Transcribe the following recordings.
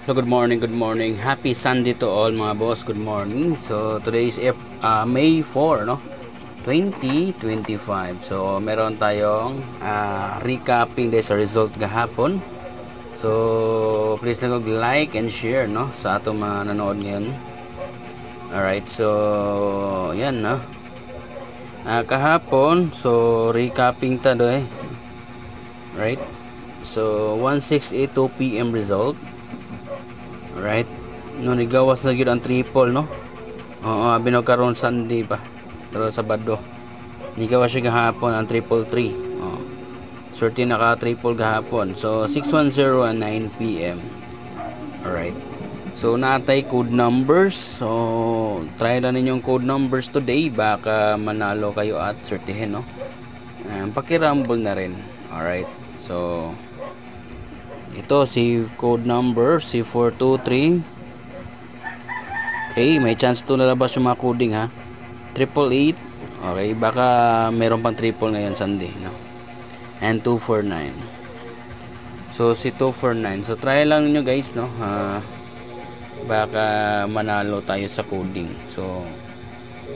So good morning, good morning. Happy Sunday to all mga boss. Good morning. So today is May 4, no? 2025. So meron tayong recapping sa result gahapon. So please lang like and share, no, sa atong mga nanood ngayon. Alright, so yan, no. Kahapon, so recapping ta do right? So 16:02 PM result. Right, no, nigawas na gyud ang triple, no. Binaw karon Sunday pa, pero Sabado nigawas siya gahapon ang triple 3. Swerte naka triple gahapon. So 6:10 and 9 PM. Alright, so natay code numbers. So try na ninyong code numbers today, baka manalo kayo at swertihin, no. Pakirumble na rin. Alright, so ito si code number si 423. Okay, may chance to nalabas yung mga coding, ha. 888. Okay, baka meron pang triple ngayon Sunday, no. And 249. So si 249. So try lang niyo guys, no. Baka manalo tayo sa coding. So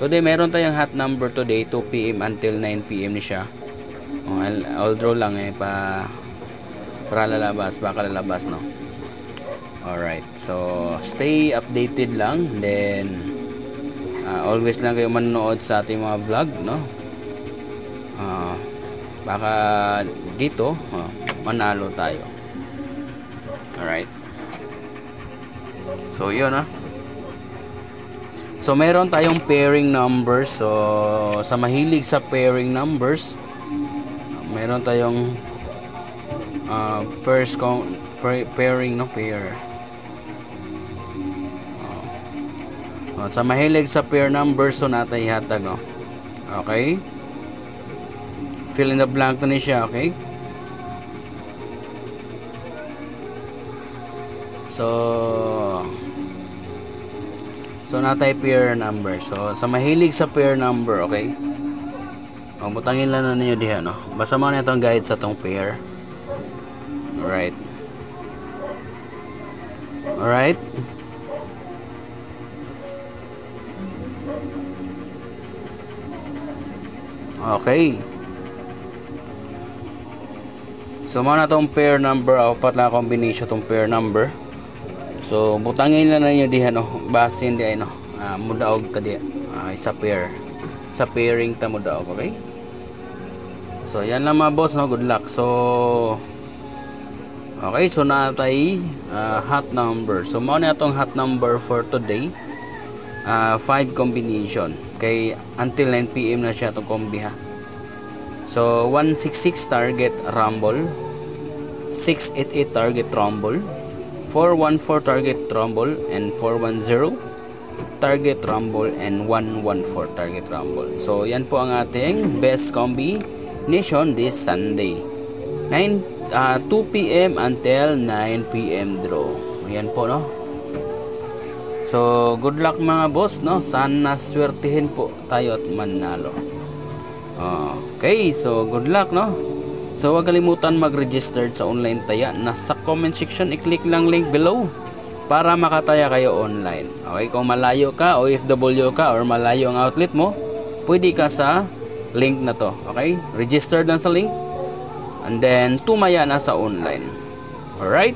today meron tayong hot number today, 2 PM until 9 PM ni siya. I'll draw lang para lalabas, baka lalabas, no. Alright, so stay updated lang, then always lang kayo manonood sa ating mga vlog, no. Baka dito manalo tayo. Alright, so yun, so meron tayong pairing numbers. So sa mahilig sa pairing numbers, meron tayong first pairing, no, pair. Sa mahilig sa pair numbers, so natay hatag, no. Okay, fill in the blank to ni siya. Okay, so natay pair number. So sa mahilig sa pair number, okay, butangin lang na ninyo diha, no. Basta mo na itong guide sa tong pair. Alright. Alright. Okay. So muna tong pair number, apat lang combination tong pair number. So butangin lang na ninyo diha, no. Basin di ay, no. Mudaog ta di. Sa pair. Sa pairing ta mudaog, okay? So yan lang mga boss, no. Good luck. So okay, so natay hot number. So mao na atong hot number for today. 5 combination. Kay until 9 PM na siya itong kombi, ha. So 166 target rumble, 688 target rumble, 414 target rumble, and 410 target rumble, and 114 target rumble. So yan po ang ating best combination this Sunday. 2 PM until 9 PM draw. Yan po, no. So good luck mga boss, no. Sana swertihin po tayo at manalo. Okay, so good luck, no. So huwag kalimutan mag-register sa online taya. Nasa comment section, i-click lang link below para makataya kayo online. Okay, kung malayo ka, OFW ka, or malayo ang outlet mo, pwede ka sa link na to. Okay, register lang sa link, and then tumaya na sa online. Alright,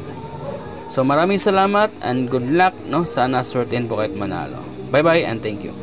so maraming salamat and good luck, no. Sana swertihin po kahit manalo. Bye bye and thank you.